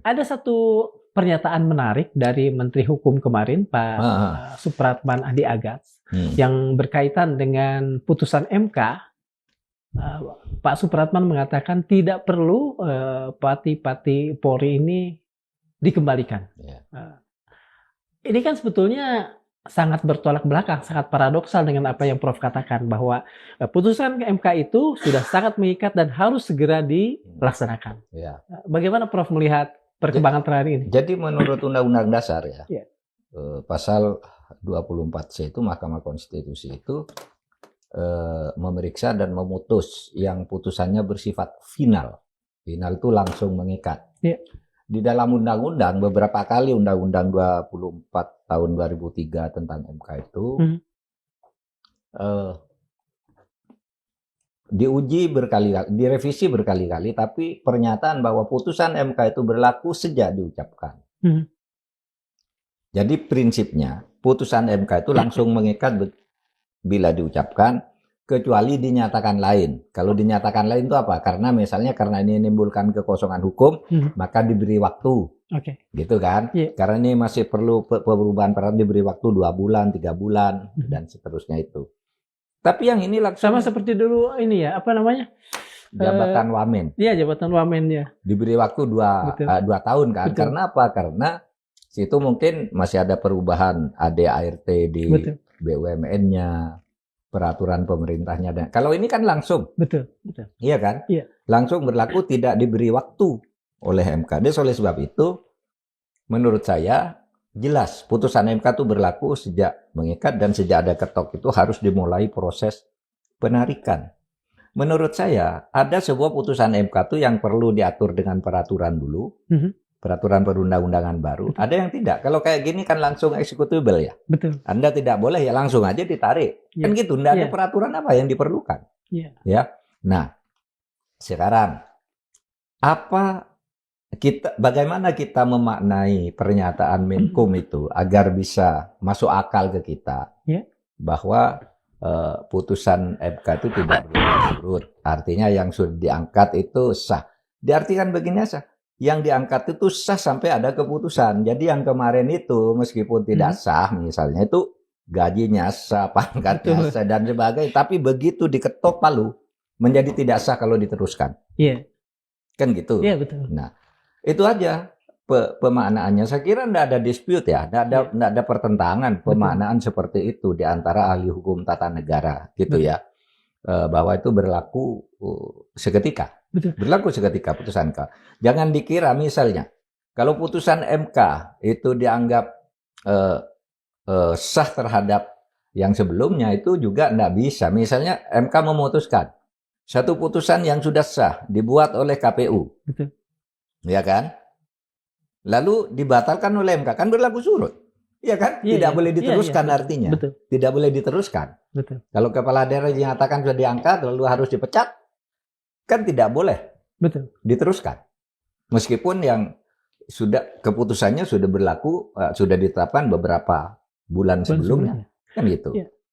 Ada satu pernyataan menarik dari Menteri Hukum kemarin, Pak Supratman Andi Agas, yang berkaitan dengan putusan MK. Pak Supratman mengatakan tidak perlu pati-pati Polri ini dikembalikan. Ini kan sebetulnya sangat bertolak belakang, sangat paradoksal dengan apa yang Prof katakan, bahwa putusan MK itu sudah sangat mengikat dan harus segera dilaksanakan. Bagaimana Prof melihat perkembangan terakhir ini? Jadi menurut Undang-Undang Dasar pasal 24C itu, Mahkamah Konstitusi itu memeriksa dan memutus yang putusannya bersifat final. Final itu langsung mengikat. Di dalam undang-undang, beberapa kali Undang-Undang 24 tahun 2003 tentang MK itu diuji berkali-kali, direvisi berkali-kali, tapi pernyataan bahwa putusan MK itu berlaku sejak diucapkan. Jadi prinsipnya putusan MK itu langsung mengikat bila diucapkan, kecuali dinyatakan lain. Kalau dinyatakan lain itu apa? Karena misalnya karena ini menimbulkan kekosongan hukum, maka diberi waktu. Gitu kan? Karena ini masih perlu perubahan peraturan, diberi waktu 2 bulan, 3 bulan, dan seterusnya itu. Tapi yang ini langsung sama seperti dulu ini ya, apa namanya? Jabatan Wamen. Iya, jabatan Wamen ya. Diberi waktu 2 tahun kan? Karena apa? Karena situ mungkin masih ada perubahan ADART di BUMN-nya, peraturan pemerintahnya. Dan kalau ini kan langsung. Iya kan? Langsung berlaku, tidak diberi waktu oleh MKD. Oleh sebab itu, menurut saya jelas putusan MK itu berlaku sejak mengikat, dan sejak ada ketok itu harus dimulai proses penarikan. Menurut saya ada sebuah putusan MK itu yang perlu diatur dengan peraturan dulu. Peraturan perundang-undangan baru. Ada yang tidak. Kalau kayak gini kan langsung executable ya. Anda tidak boleh ya langsung aja ditarik. Kan gitu. Tidak ada peraturan apa yang diperlukan. Ya. Nah, sekarang bagaimana kita memaknai pernyataan Menkum itu agar bisa masuk akal ke kita bahwa putusan MK itu tidak berurut. Artinya yang sudah diangkat itu sah. Diartikan begini saja. Yang diangkat itu sah sampai ada keputusan. Jadi yang kemarin itu meskipun tidak sah, misalnya itu gajinya sah, pangkatnya sah, dan sebagainya. Tapi begitu diketok palu, menjadi tidak sah kalau diteruskan. Kan gitu. Nah, itu aja pemaknaannya. Saya kira tidak ada dispute ya, tidak ada pertentangan pemaknaan seperti itu di antara ahli hukum tata negara, gitu ya. Bahwa itu berlaku seketika. Berlaku seketika putusan MK. Jangan dikira misalnya kalau putusan MK itu dianggap sah terhadap yang sebelumnya, itu juga tidak bisa. Misalnya MK memutuskan satu putusan yang sudah sah dibuat oleh KPU, ya kan? Lalu dibatalkan oleh MK, kan berlaku surut. Iya kan? Tidak boleh diteruskan artinya. Tidak boleh diteruskan. Kalau kepala daerah dinyatakan sudah diangkat lalu harus dipecat, kan tidak boleh diteruskan. Meskipun yang sudah keputusannya sudah berlaku, sudah ditetapkan beberapa bulan sebelumnya. Kan gitu.